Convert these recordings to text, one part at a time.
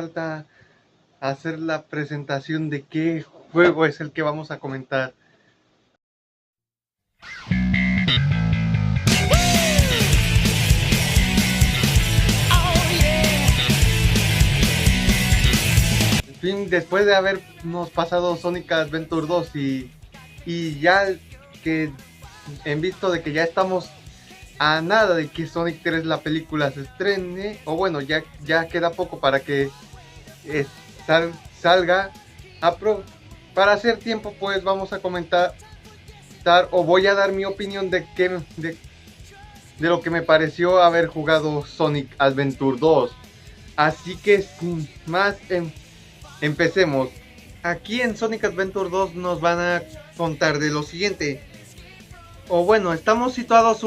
falta hacer la presentación de qué juego es el que vamos a comentar. En fin, después de habernos pasado Sonic Adventure 2 y ya que en visto de que ya estamos a nada de que Sonic 3 la película se estrene, o bueno, ya queda poco para que salga para hacer tiempo, pues vamos a comentar o voy a dar mi opinión de lo que me pareció haber jugado Sonic Adventure 2. Así que sin más, empecemos. Aquí en Sonic Adventure 2 nos van a contar de lo siguiente. O bueno, estamos situados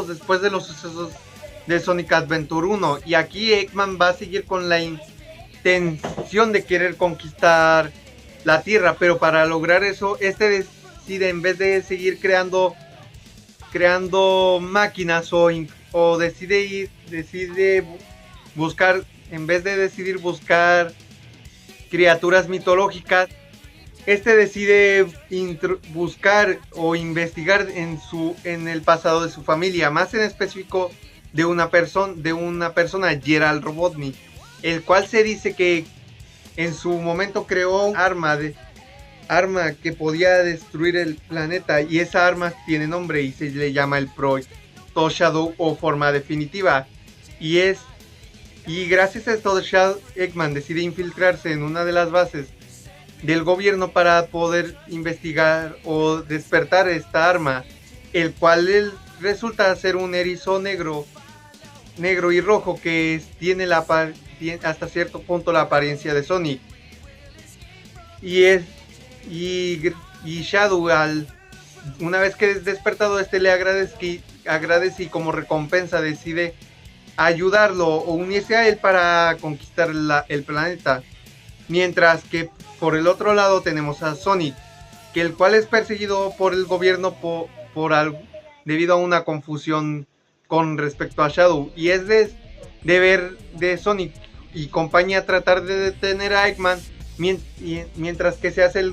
después de los sucesos de Sonic Adventure 1. Y aquí Eggman va a seguir con la intención de querer conquistar la Tierra. Pero para lograr eso, decide, en vez de seguir creando máquinas o decide buscar, en vez de decidir buscar criaturas mitológicas, decide buscar o investigar en el pasado de su familia, más en específico de una persona, Gerald Robotnik, el cual se dice que en su momento creó un arma que podía destruir el planeta, y esa arma tiene nombre y se le llama el Proto Shadow o forma definitiva. Y gracias a esto, Eggman decide infiltrarse en una de las bases del gobierno para poder investigar o despertar esta arma, el cual resulta ser un erizo negro y rojo que tiene hasta cierto punto la apariencia de Sonic. Y Shadow, una vez que es despertado, le agradece y como recompensa decide ayudarlo o unirse a él para conquistar el planeta. Mientras que por el otro lado tenemos a Sonic, el cual es perseguido por el gobierno debido a una confusión con respecto a Shadow, y es deber de Sonic y compañía tratar de detener a Eggman, mientras que se hace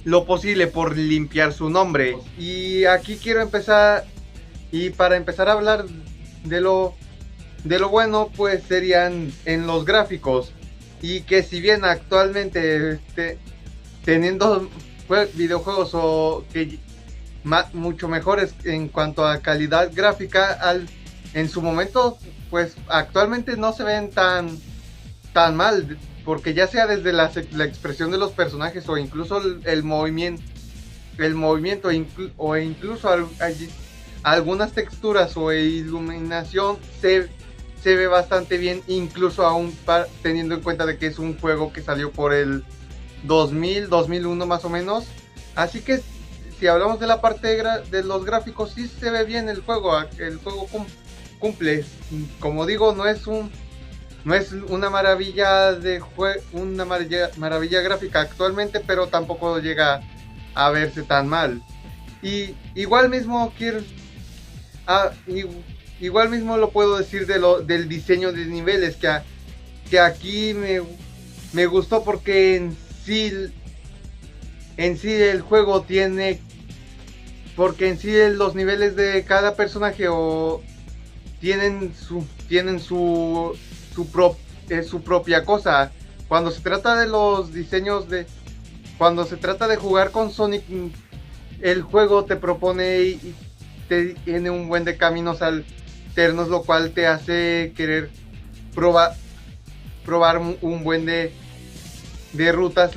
lo posible por limpiar su nombre. Y aquí quiero empezar, y para empezar a hablar de lo bueno, pues serían en los gráficos, y que si bien actualmente teniendo videojuegos mucho mejores en cuanto a calidad gráfica, en su momento, pues actualmente no se ven tan mal, porque ya sea desde la expresión de los personajes o incluso el movimiento o incluso algunas texturas o iluminación se ve bastante bien, incluso aún teniendo en cuenta de que es un juego que salió por el 2001 más o menos. Así que si hablamos de la parte de los gráficos, sí se ve bien el juego cumple. Como digo, no es una maravilla maravilla gráfica actualmente, pero tampoco llega a verse tan mal. Y igual mismo lo puedo decir del diseño de niveles, que aquí me gustó, porque en sí el juego los niveles de cada personaje tienen su propia cosa. Cuando se trata de los diseños cuando se trata de jugar con Sonic, el juego te propone y tiene un buen de caminos alternos, lo cual te hace querer probar un buen de rutas,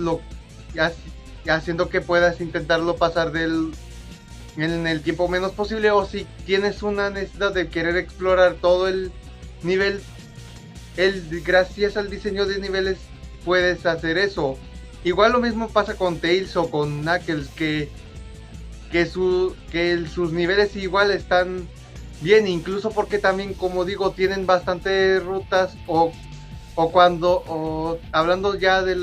haciendo que puedas intentarlo pasar en el tiempo menos posible, o si tienes una necesidad de querer explorar todo el nivel, gracias al diseño de niveles puedes hacer eso. Igual lo mismo pasa con Tails o con Knuckles, que sus niveles igual están bien, incluso porque también, como digo, tienen bastantes rutas, hablando ya de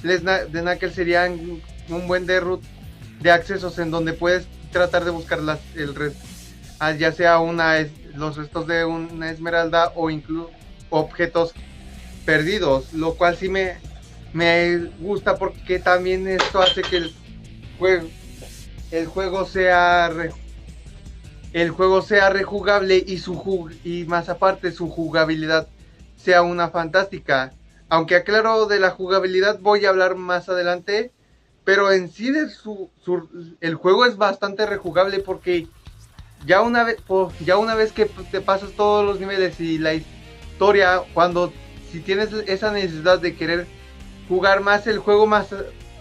Knuckles, serían un buen de accesos en donde puedes tratar de buscar ya sea los restos de una esmeralda, o objetos perdidos, lo cual sí me gusta porque también esto hace que juego, el juego sea el juego sea rejugable y más aparte su jugabilidad sea una fantástica. Aunque aclaro de la jugabilidad voy a hablar más adelante, pero en sí el juego es bastante rejugable porque ya una vez que te pasas todos los niveles y la historia, si tienes esa necesidad de querer jugar más, el juego más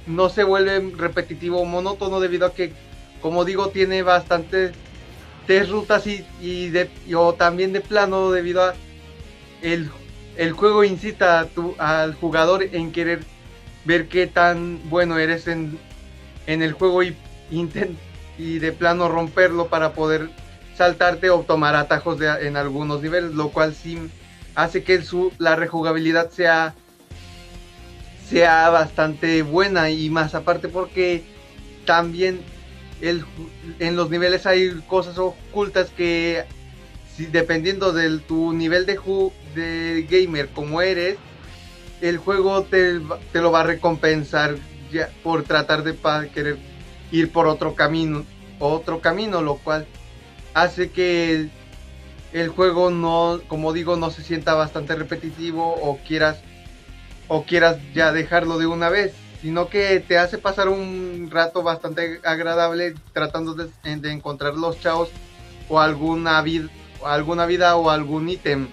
no se vuelve repetitivo o monótono debido a que, como digo, tiene bastantes rutas o también de plano debido a el juego incita al jugador en querer ver qué tan bueno eres en el juego y de plano romperlo para poder saltarte o tomar atajos en algunos niveles, lo cual sí hace que la rejugabilidad sea bastante buena, y más aparte porque también en los niveles hay cosas ocultas que dependiendo de tu nivel de gamer como eres, el juego te lo va a recompensar ya por tratar de querer ir por otro camino, lo cual hace que el juego no, como digo, no se sienta bastante repetitivo o quieras ya dejarlo de una vez, sino que te hace pasar un rato bastante agradable tratando de encontrar los chavos o alguna vida o algún ítem,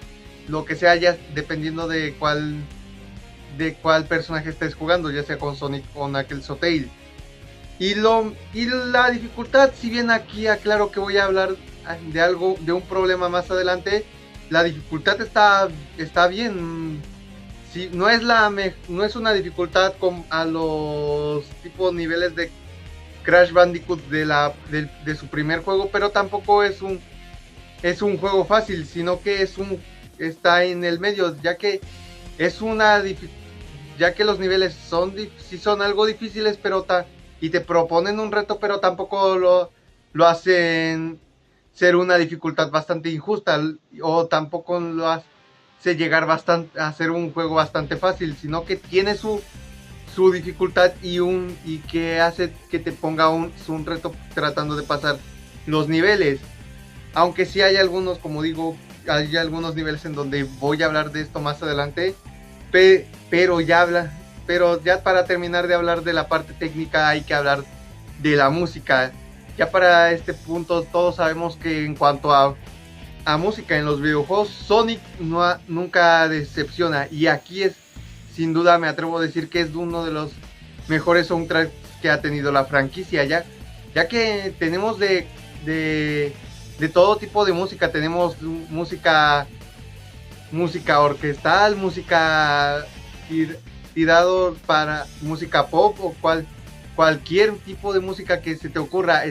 lo que sea, ya dependiendo de cuál personaje estés jugando, ya sea con Sonic o Knuckles o Tails. Y la dificultad, si bien aquí aclaro que voy a hablar de un problema más adelante, la dificultad está bien. Sí, no es una dificultad a los tipos niveles de Crash Bandicoot de su primer juego, pero tampoco es un juego fácil, sino que está en el medio, ya que los niveles sí son algo difíciles, y te proponen un reto, pero tampoco lo hacen ser una dificultad bastante injusta, o tampoco lo hace llegar a ser un juego bastante fácil, sino que tiene su dificultad y que hace que te ponga un reto tratando de pasar los niveles. Aunque sí hay algunos, como digo, hay algunos niveles en donde voy a hablar de esto más adelante, pero ya para terminar de hablar de la parte técnica hay que hablar de la música. Ya para este punto todos sabemos que en cuanto a música en los videojuegos, Sonic nunca decepciona, y aquí sin duda me atrevo a decir que es uno de los mejores soundtracks que ha tenido la franquicia, ya que tenemos de todo tipo de música. Tenemos música orquestal, música tirado para música pop o cualquier tipo de música que se te ocurra.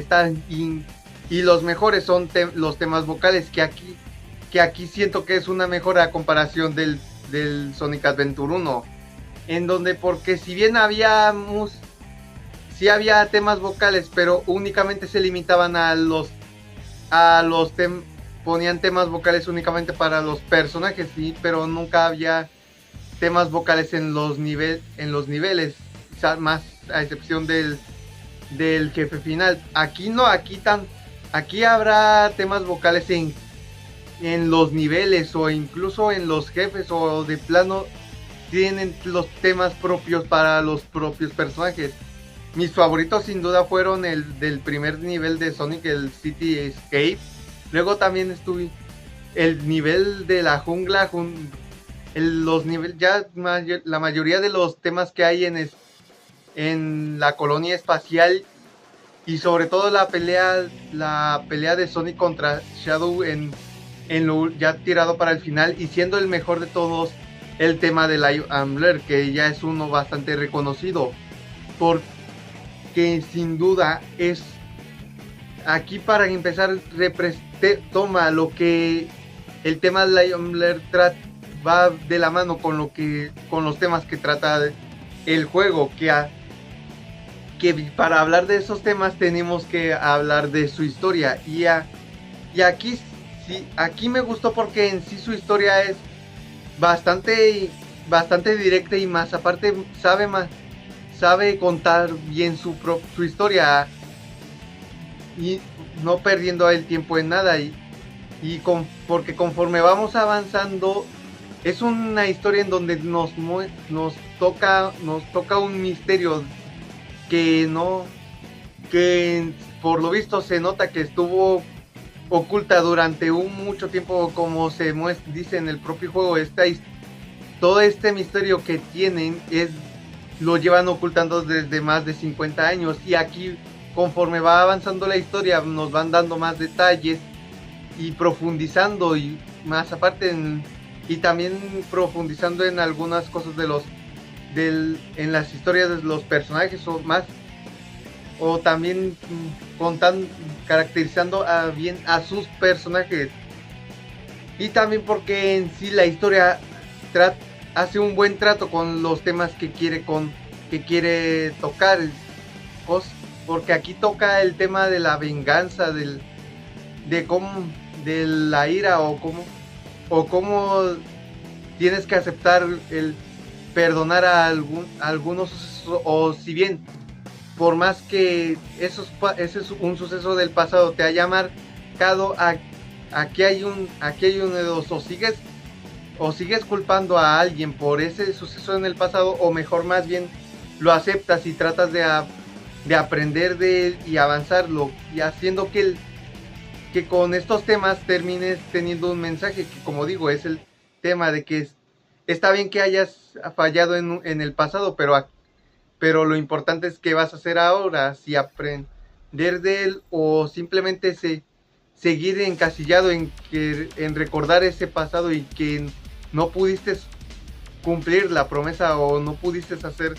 Y los mejores son los temas vocales, que aquí siento que es una mejora a comparación del Sonic Adventure 1, en donde, porque si bien sí había temas vocales, pero únicamente se limitaban ponían temas vocales únicamente para los personajes, sí, pero nunca había temas vocales en los niveles, más a excepción del jefe final. Aquí no, aquí habrá temas vocales en los niveles o incluso en los jefes, o de plano tienen los temas propios para los propios personajes. Mis favoritos sin duda fueron el del primer nivel de Sonic, el City Escape. Luego también estuve el nivel de la jungla, los niveles, ya la mayoría de los temas que hay en la colonia espacial, y sobre todo la pelea de Sonic contra Shadow ya tirado para el final, y siendo el mejor de todos el tema de Live and Blair, que ya es uno bastante reconocido, porque sin duda es aquí, para empezar, toma lo que el tema de Live and Blair va de la mano con los temas que trata el juego, que para hablar de esos temas tenemos que hablar de su historia, y aquí me gustó porque en sí su historia es bastante directa, y más aparte sabe contar bien su historia y no perdiendo el tiempo en nada, porque conforme vamos avanzando es una historia en donde nos toca un misterio que por lo visto se nota que estuvo oculta durante mucho tiempo, como se dice en el propio juego. Todo este misterio que tienen lo llevan ocultando desde más de 50 años, y aquí conforme va avanzando la historia nos van dando más detalles y profundizando, y más aparte y también profundizando en algunas cosas en las historias de los personajes, o también caracterizando bien a sus personajes, y también porque en sí la historia hace un buen trato con los temas que quiere tocar, porque aquí toca el tema de la venganza, de la ira, o cómo tienes que aceptar el perdonar a algunos sucesos, o si bien por más que ese es un suceso del pasado te haya marcado, aquí hay uno de dos: o sigues culpando a alguien por ese suceso en el pasado, o mejor más bien lo aceptas y tratas de aprender de él y avanzarlo, y haciendo que con estos temas termines teniendo un mensaje que, como digo, es el tema de que está bien que hayas fallado en el pasado, pero lo importante es qué vas a hacer ahora, si aprender de él o simplemente seguir encasillado en recordar ese pasado, y que no pudiste cumplir la promesa, o no pudiste hacer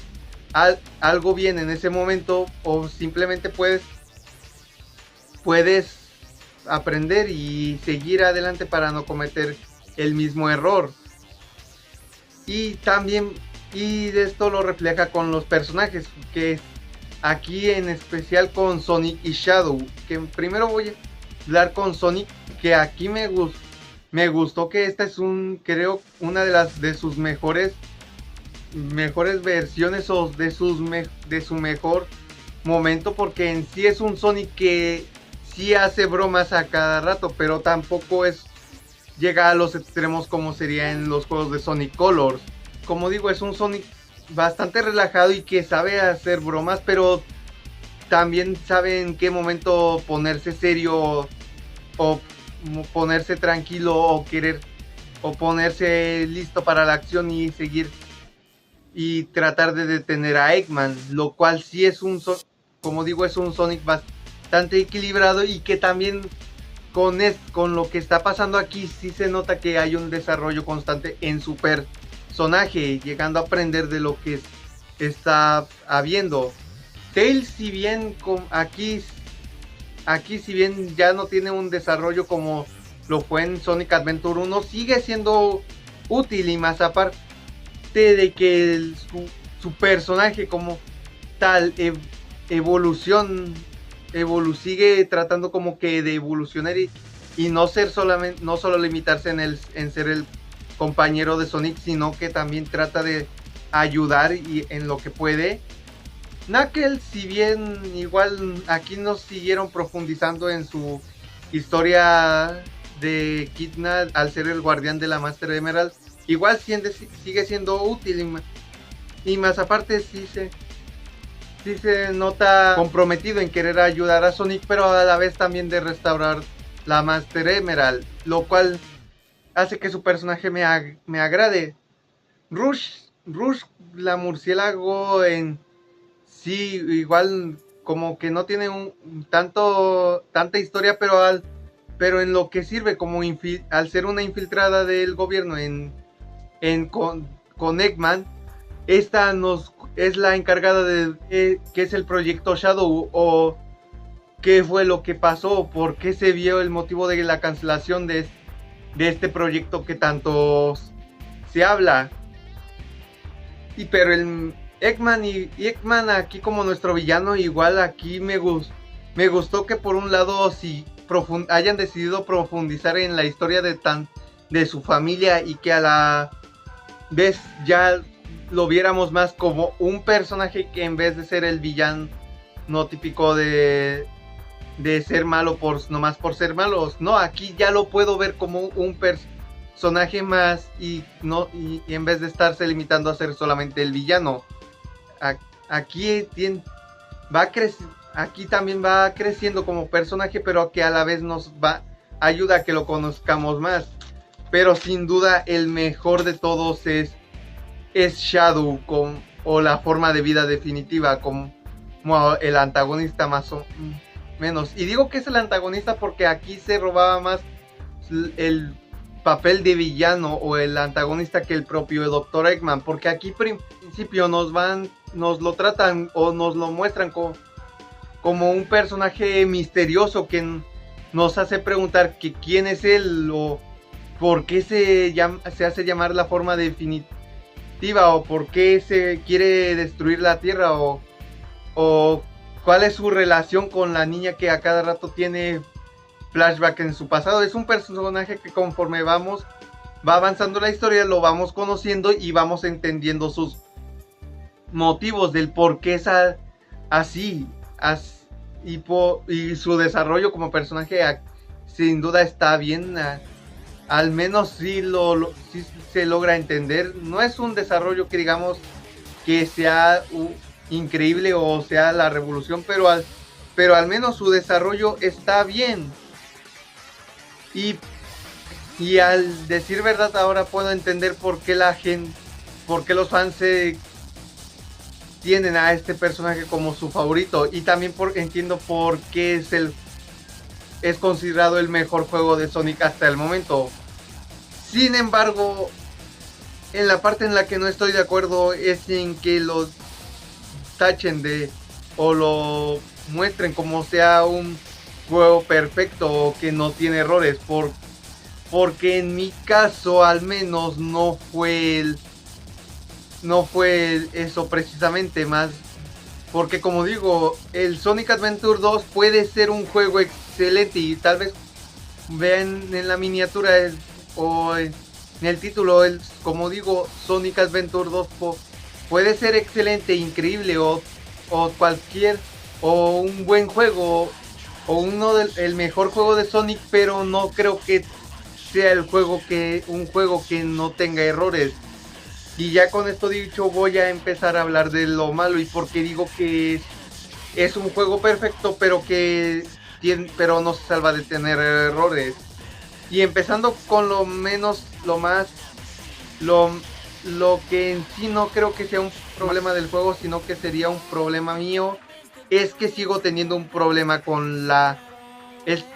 algo bien en ese momento, o simplemente puedes aprender y seguir adelante para no cometer el mismo error. Y también de esto lo refleja con los personajes, que aquí en especial con Sonic y Shadow, que primero voy a hablar con Sonic, que aquí me gustó que esta es creo una de sus mejores versiones, o de su mejor momento, porque en sí es un Sonic que sí hace bromas a cada rato, pero tampoco llega a los extremos como sería en los juegos de Sonic Colors. Como digo, es un Sonic bastante relajado y que sabe hacer bromas, pero también sabe en qué momento ponerse serio, o ponerse tranquilo, o ponerse listo para la acción y seguir y tratar de detener a Eggman, lo cual sí es como digo, es un Sonic bastante equilibrado, y que también con lo que está pasando aquí sí se nota que hay un desarrollo constante en su personaje, llegando a aprender de lo que está habiendo. Tails, si bien aquí si bien ya no tiene un desarrollo como lo fue en Sonic Adventure 1, sigue siendo útil, y más aparte de que su personaje como tal sigue tratando como que de evolucionar, y no solo limitarse en ser el compañero de Sonic, sino que también trata de ayudar en lo que puede. Knuckles, si bien igual aquí nos siguieron profundizando en su historia de Kidna al ser el guardián de la Master Emerald, igual sigue siendo útil, y más aparte sí se nota comprometido en querer ayudar a Sonic, pero a la vez también de restaurar la Master Emerald, lo cual hace que su personaje me agrade. Rush, la murciélago, en sí igual como que no tiene tanta historia, pero en lo que sirve como al ser una infiltrada del gobierno con Eggman, esta es la encargada de qué es el proyecto Shadow, o qué fue lo que pasó, por qué se vio el motivo de la cancelación de este proyecto que tanto se habla. Pero el Eggman aquí como nuestro villano, igual aquí me gustó que por un lado si hayan decidido profundizar en la historia de su familia, y que a ves, ya lo viéramos más como un personaje que en vez de ser el villano típico de ser malo nomás por ser malos. No, aquí ya lo puedo ver como un personaje más y en vez de estarse limitando a ser solamente el villano. Aquí aquí también va creciendo como personaje, pero que a la vez nos ayuda a que lo conozcamos más. Pero sin duda el mejor de todos es Shadow, o la forma de vida definitiva, como el antagonista más o menos. Y digo que es el antagonista porque aquí se robaba más el papel de villano o el antagonista que el propio Dr. Eggman, porque aquí principio nos lo tratan o nos lo muestran como un personaje misterioso que nos hace preguntar que quién es él o por qué se hace llamar la forma definitiva o por qué se quiere destruir la Tierra o cuál es su relación con la niña que a cada rato tiene flashback en su pasado. Es un personaje que conforme va avanzando la historia lo vamos conociendo y vamos entendiendo sus motivos del por qué es así y su desarrollo como personaje sin duda está bien. Al menos sí se logra entender. No es un desarrollo que digamos que sea increíble o sea la revolución, pero al menos su desarrollo está bien. Y al decir verdad ahora puedo entender por qué los fans tienen a este personaje como su favorito, y también entiendo por qué es considerado el mejor juego de Sonic hasta el momento. Sin embargo, en la parte en la que no estoy de acuerdo es en que lo tachen o lo muestren como sea un juego perfecto o que no tiene errores, porque en mi caso al menos no fue eso precisamente, más porque como digo, el Sonic Adventure 2 puede ser un juego excelente y tal vez vean en la miniatura o en el título, como digo, Sonic Adventure 2 puede ser excelente, increíble o un buen juego o el mejor juego de Sonic, pero no creo que sea un juego que no tenga errores. Y ya con esto dicho voy a empezar a hablar de lo malo y por qué digo que es un juego perfecto pero no se salva de tener errores. Y empezando con lo que en sí no creo que sea un problema del juego, sino que sería un problema mío, es que sigo teniendo un problema con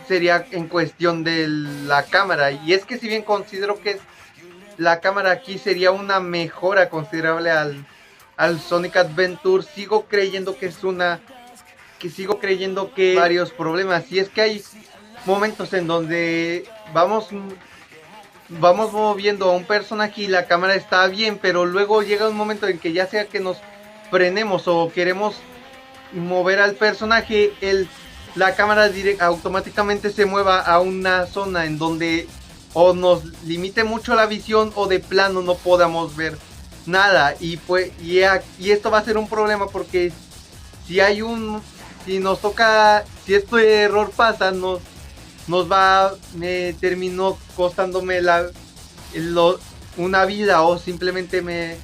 sería en cuestión de la cámara. Y es que si bien considero que la cámara aquí sería una mejora considerable al Sonic Adventure, sigo creyendo que varios problemas. Y es que hay momentos en donde vamos moviendo a un personaje y la cámara está bien, pero luego llega un momento en que ya sea que nos frenemos o queremos mover al personaje, la cámara automáticamente se mueva a una zona en donde o nos limite mucho la visión o de plano no podamos ver nada, y esto va a ser un problema porque si este error pasa, me terminó costándome una vida, o simplemente me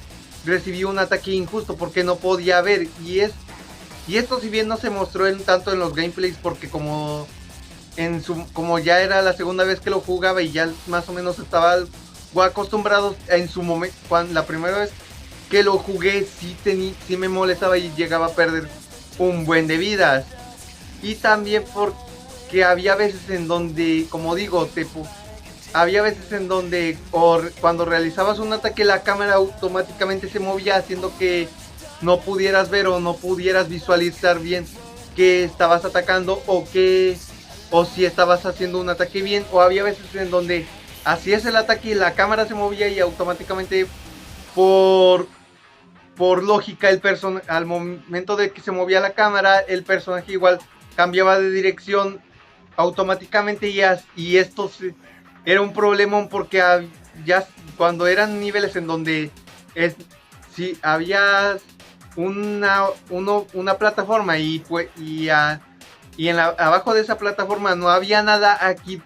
recibí un ataque injusto porque no podía ver. Y esto, si bien no se mostró tanto en los gameplays, porque como ya era la segunda vez que lo jugaba y ya más o menos estaba acostumbrado en su momento, la primera vez que lo jugué sí me molestaba y llegaba a perder un buen de vidas. Y también porque había veces en donde, como digo, había veces en donde cuando realizabas un ataque la cámara automáticamente se movía, haciendo que no pudieras ver o no pudieras visualizar bien que estabas atacando o si estabas haciendo un ataque bien. O había veces en donde hacías el ataque y la cámara se movía y automáticamente por lógica al momento de que se movía la cámara, el personaje igual cambiaba de dirección automáticamente, y esto era un problema porque ya cuando eran niveles en donde es si había una plataforma y abajo de esa plataforma no había nada, aquí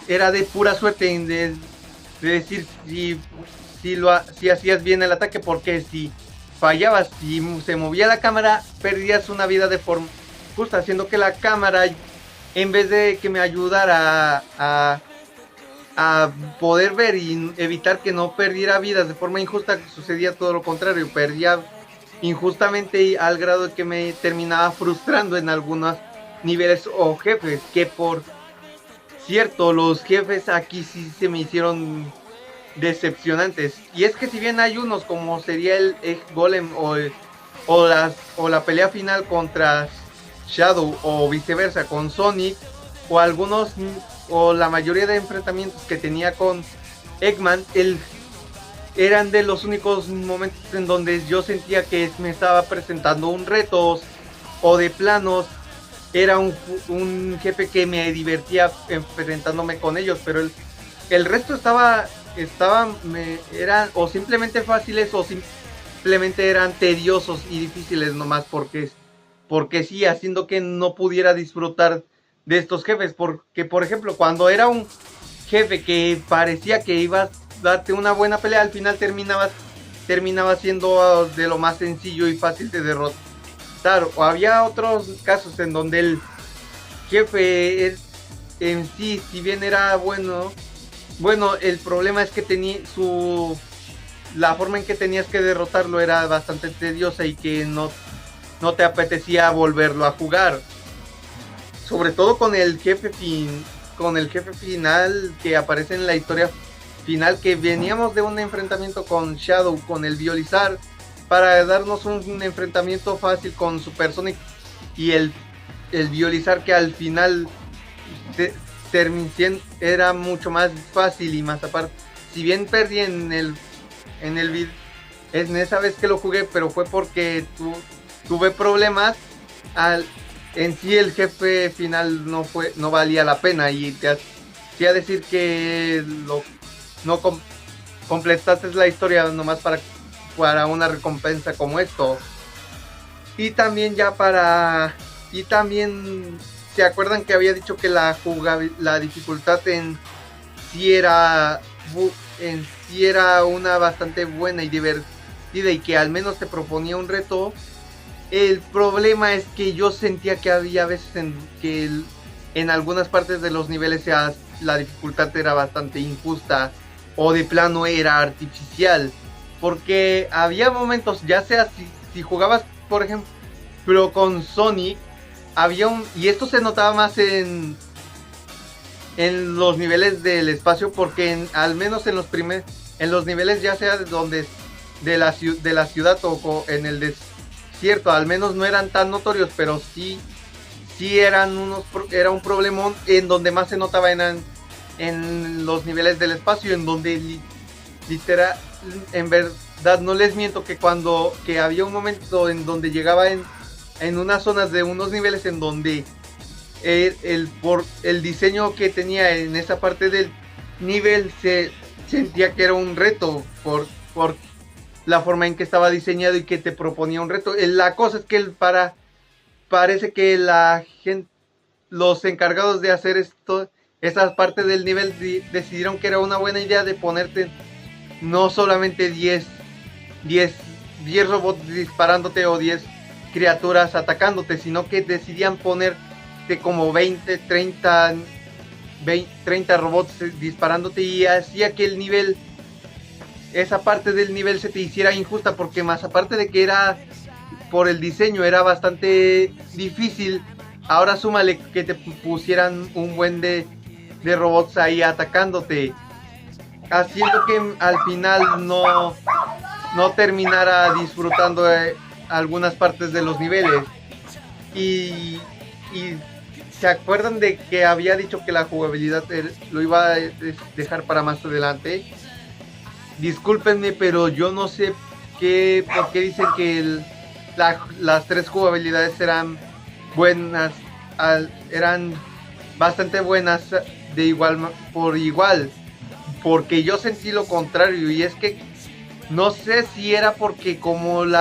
era de pura suerte de decir si hacías bien el ataque, porque si fallabas, si se movía la cámara, perdías una vida de forma justa, haciendo que la cámara, en vez de que me ayudara a poder ver y evitar que no perdiera vidas de forma injusta, sucedía todo lo contrario, perdía injustamente al grado de que me terminaba frustrando en algunos niveles o jefes, que por cierto, los jefes aquí sí se me hicieron decepcionantes. Y es que si bien hay unos como sería el Egg Golem o la pelea final contra Shadow o viceversa con Sonic, o algunos o la mayoría de enfrentamientos que tenía con Eggman, eran de los únicos momentos en donde yo sentía que me estaba presentando un reto, o de planos era un jefe que me divertía enfrentándome con ellos, pero el resto eran o simplemente fáciles o simplemente eran tediosos y difíciles nomás porque sí, haciendo que no pudiera disfrutar de estos jefes, porque por ejemplo cuando era un jefe que parecía que iba a darte una buena pelea, al final terminaba siendo de lo más sencillo y fácil de derrotar. O había otros casos en donde el jefe en sí, si bien era bueno, el problema es que la forma en que tenías que derrotarlo era bastante tediosa y que no te apetecía volverlo a jugar. Sobre todo con el jefe final que aparece en la historia final, que veníamos de un enfrentamiento con Shadow, con el Violizar, para darnos un enfrentamiento fácil con Super Sonic y el Violizar, que al final era mucho más fácil. Y más aparte, si bien perdí en esa vez que lo jugué, pero fue porque tuve problemas. En sí el jefe final no valía la pena, y te hacía decir que no completaste la historia nomás para una recompensa como esto. Y también se acuerdan que había dicho que la dificultad en sí era una bastante buena y divertida, y que al menos te proponía un reto. El problema es que yo sentía que había veces en algunas partes de los niveles la dificultad era bastante injusta, o de plano era artificial, porque había momentos, ya sea si jugabas por ejemplo con Sonic, y esto se notaba más en los niveles del espacio, porque al menos en los niveles ya sea de la ciudad o en el desierto, al menos no eran tan notorios, pero sí era un problemón. En donde más se notaba en los niveles del espacio, en donde literal, en verdad no les miento, que había un momento en donde llegaba en unas zonas de unos niveles en donde por el diseño que tenía en esa parte del nivel se sentía que era un reto por la forma en que estaba diseñado y que te proponía un reto. La cosa es que parece que los encargados de hacer esas partes del nivel decidieron que era una buena idea de ponerte no solamente 10 robots disparándote o 10 criaturas atacándote, sino que decidían ponerte como 30 robots disparándote, y hacía que esa parte del nivel se te hiciera injusta, porque más aparte de que por el diseño era bastante difícil, ahora súmale que te pusieran un buen de robots ahí atacándote, haciendo que al final no terminara disfrutando algunas partes de los niveles. Y ¿se acuerdan de que había dicho que la jugabilidad lo iba a dejar para más adelante? Discúlpenme, pero yo no sé por qué dicen que las tres jugabilidades eran buenas, eran bastante buenas por igual. porque yo sentí lo contrario, y es que no sé si era porque como el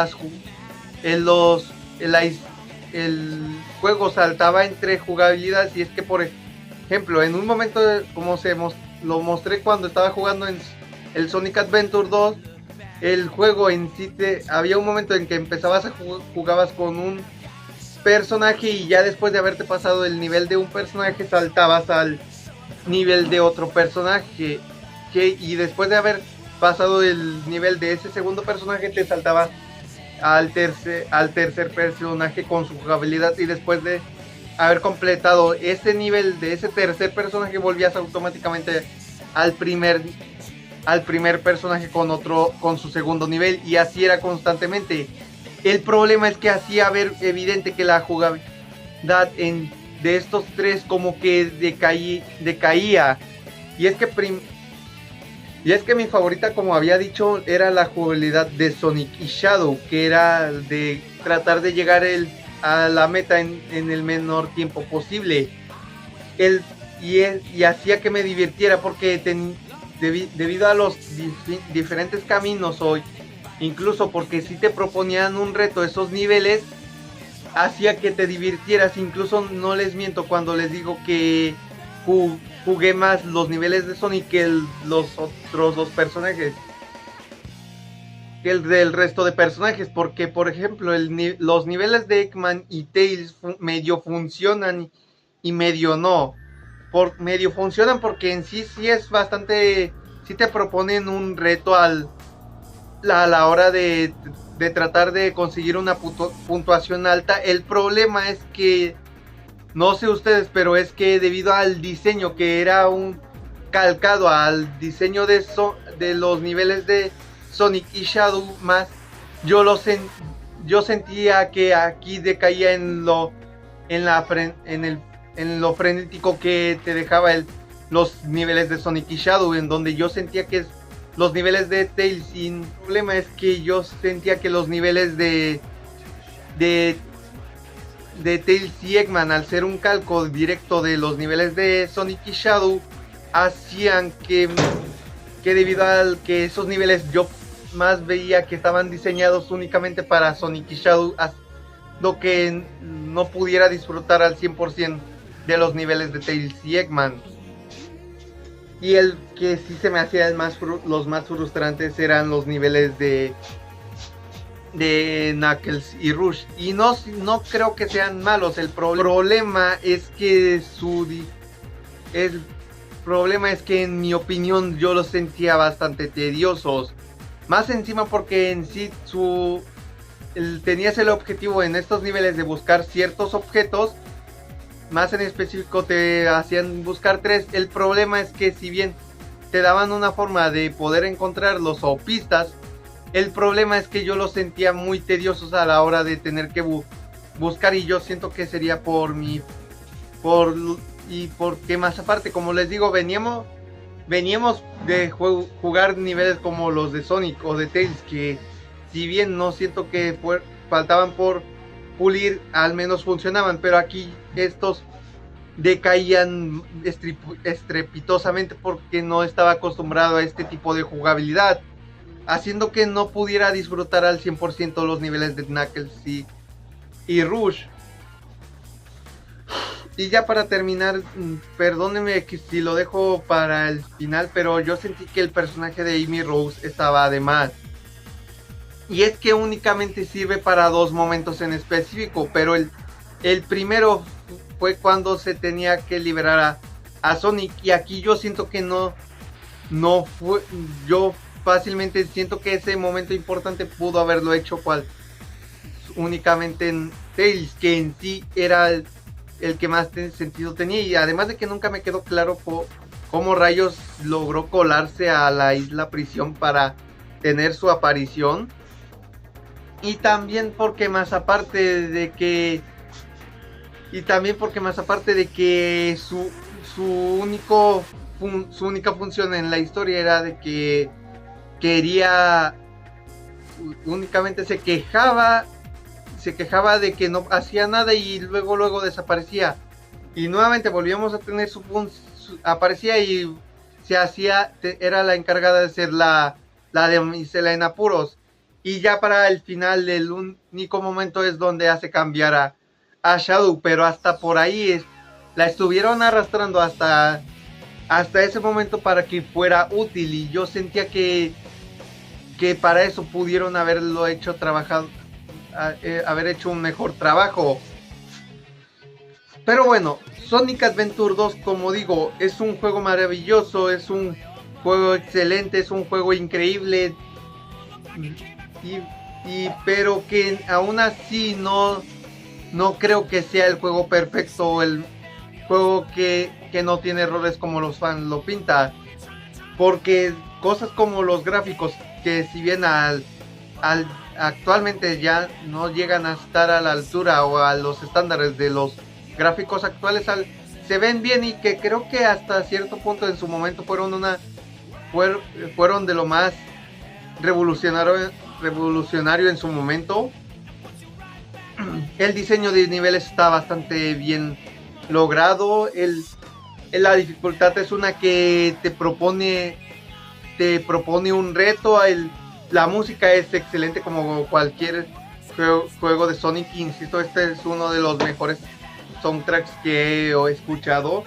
juego saltaba entre jugabilidades, y es que por ejemplo en un momento como lo mostré cuando estaba jugando en el Sonic Adventure 2, el juego en sí había un momento en que jugabas con un personaje, y ya después de haberte pasado el nivel de un personaje saltabas al nivel de otro personaje, y después de haber pasado el nivel de ese segundo personaje te saltaba al tercer personaje con su jugabilidad, y después de haber completado ese nivel de ese tercer personaje volvías automáticamente al primer personaje con su segundo nivel, y así era constantemente. El problema es que hacía ver evidente que la jugabilidad de estos tres como que decaía. Y es que mi favorita, como había dicho, era la jugabilidad de Sonic y Shadow, que era de tratar de llegar a la meta en el menor tiempo posible. Y hacía que me divirtiera porque debido a los diferentes caminos hoy, incluso porque si te proponían un reto esos niveles, hacía que te divirtieras. Incluso no les miento cuando les digo que jugué más los niveles de Sonic que los otros dos personajes, que el del resto de personajes, porque por ejemplo los niveles de Eggman y Tails medio funcionan y medio no. Medio funcionan porque en sí es bastante, sí te proponen un reto a la hora de tratar de conseguir una puntuación alta. El problema es que, no sé ustedes, pero es que debido al diseño, que era un calcado al diseño de los niveles de Sonic y Shadow más, yo sentía que aquí decaía en lo frenético que te dejaba los niveles de Sonic y Shadow, en donde yo sentía que los niveles de Tails, y el problema es que yo sentía que los niveles de Tails y Eggman, al ser un calco directo de los niveles de Sonic y Shadow, hacían que debido al que esos niveles yo más veía que estaban diseñados únicamente para Sonic y Shadow, lo que no pudiera disfrutar al 100% de los niveles de Tails y Eggman. Y el que sí se me hacía los más frustrantes eran los niveles de Knuckles y Rush. Y no creo que sean malos. El problema es que en mi opinión yo los sentía bastante tediosos. Más encima porque en sí tenías el objetivo en estos niveles de buscar ciertos objetos. Más en específico te hacían buscar 3. El problema es que si bien te daban una forma de poder encontrarlos o pistas, el problema es que yo los sentía muy tediosos a la hora de tener que buscar, y yo siento que sería porque más aparte, como les digo, veníamos de jugar niveles como los de Sonic o de Tails, que si bien no siento que faltaban por pulir, al menos funcionaban, pero aquí estos decaían estrepitosamente porque no estaba acostumbrado a este tipo de jugabilidad, haciendo que no pudiera disfrutar al 100% los niveles de Knuckles y Rush. Y ya para terminar, perdónenme que si lo dejo para el final, pero yo sentí que el personaje de Amy Rose estaba de más. Y es que únicamente sirve para 2 momentos en específico, pero el primero fue cuando se tenía que liberar a Sonic, y aquí yo siento que no fue, yo fácilmente siento que ese momento importante pudo haberlo hecho únicamente en Tails, que en sí era el que más sentido tenía, y además de que nunca me quedó claro cómo rayos logró colarse a la isla prisión para tener su aparición. Y también porque más aparte de que su única función en la historia era de que únicamente se quejaba de que no hacía nada, y luego desaparecía, y nuevamente volvíamos a tener aparecía y era la encargada de ser la damisela en apuros. Y ya para el final, el único momento es donde hace cambiar a Shadow, pero hasta por ahí la estuvieron arrastrando hasta ese momento para que fuera útil, y yo sentía que para eso pudieron haberlo hecho haber hecho un mejor trabajo. Pero bueno, Sonic Adventure 2, como digo, es un juego maravilloso, es un juego excelente, es un juego increíble, pero que aún así no creo que sea el juego perfecto o el juego que no tiene errores como los fans lo pintan, porque cosas como los gráficos, que si bien actualmente ya no llegan a estar a la altura o a los estándares de los gráficos actuales, se ven bien, y que creo que hasta cierto punto en su momento fueron de lo más revolucionario en su momento. El diseño de niveles está bastante bien logrado. La dificultad es una que te propone un reto. La música es excelente como cualquier juego de Sonic. Insisto, este es uno de los mejores soundtracks que he escuchado.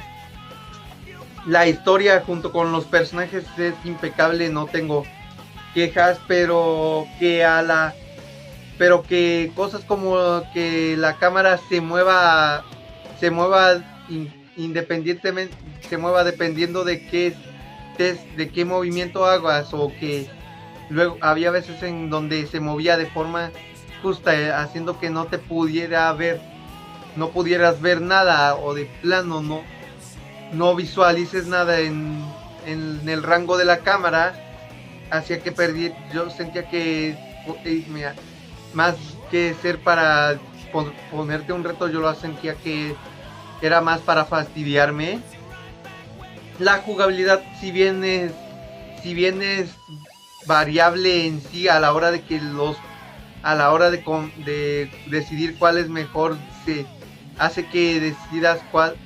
La historia junto con los personajes es impecable, no tengo quejas, pero que cosas como que la cámara se mueva independientemente, se mueva dependiendo de qué movimiento hagas, o que luego había veces en donde se movía de forma justa, haciendo que no pudieras ver nada, o de plano no visualices nada en el rango de la cámara, hacía que yo sentía que más que ser para ponerte un reto, yo lo sentía que era más para fastidiarme. La jugabilidad, si bien es variable en sí, a la hora de decidir cuál es mejor, hace que decidas cuál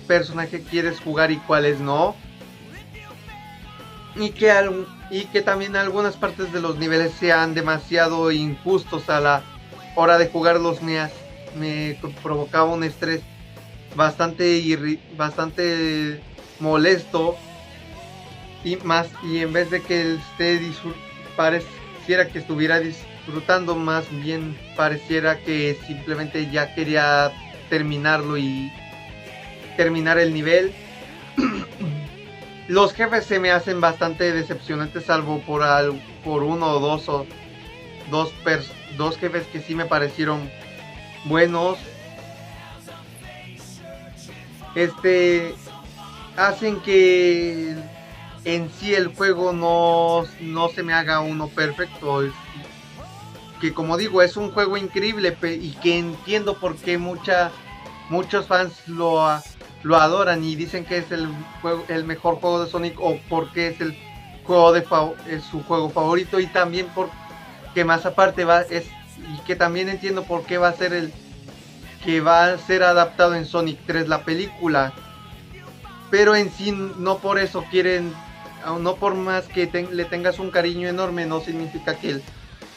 personaje quieres jugar y cuáles no. Y que también algunas partes de los niveles sean demasiado injustos a la hora de jugarlos, me provocaba un estrés bastante molesto, y en vez de que pareciera que estuviera disfrutando, más bien pareciera que simplemente ya quería terminarlo y terminar el nivel. Los jefes se me hacen bastante decepcionantes, salvo por uno o dos jefes que sí me parecieron buenos. Hacen que en sí el juego no se me haga uno perfecto. Que, como digo, es un juego increíble, y que entiendo por qué muchos fans lo adoran y dicen que es el mejor juego de Sonic, o porque es es su juego favorito, y también porque más aparte y que también entiendo por qué va a ser adaptado en Sonic 3 la película. Pero en sí no por eso no por más que le tengas un cariño enorme, no significa que el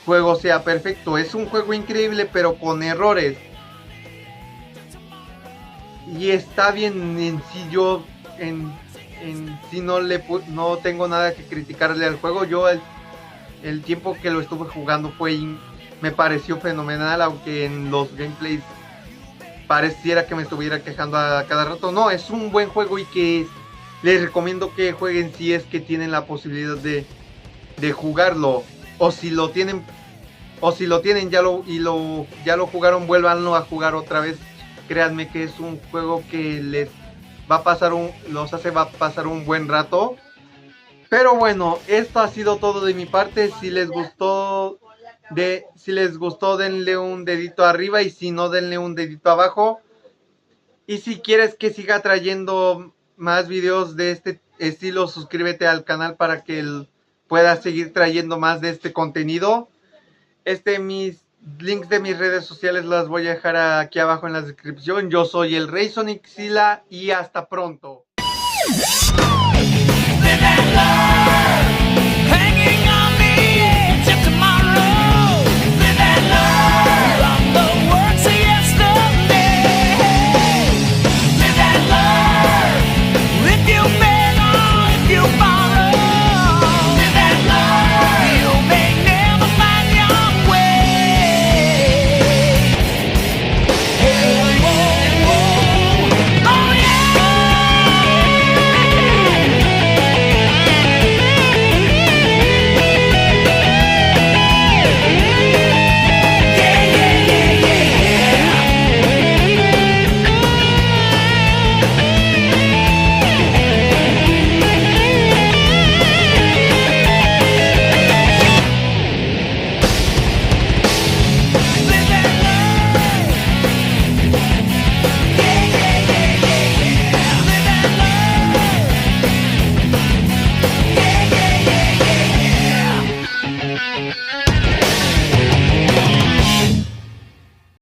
juego sea perfecto. Es un juego increíble, pero con errores. Y está bien en sí. Yo en sí no tengo nada que criticarle al juego. Yo el tiempo que lo estuve jugando me pareció fenomenal, aunque en los gameplays pareciera que me estuviera quejando a cada rato. No, es un buen juego, y que les recomiendo que jueguen si es que tienen la posibilidad de jugarlo, o si lo tienen ya lo jugaron, vuélvanlo a jugar otra vez. Créanme que es un juego que les va a pasar un buen rato. Pero bueno, esto ha sido todo de mi parte. Si les gustó, denle un dedito arriba, y si no, denle un dedito abajo. Y si quieres que siga trayendo más videos de este estilo, suscríbete al canal para que pueda seguir trayendo más de este contenido. Links de mis redes sociales las voy a dejar aquí abajo en la descripción. Yo soy el Rey Sonixila y hasta pronto.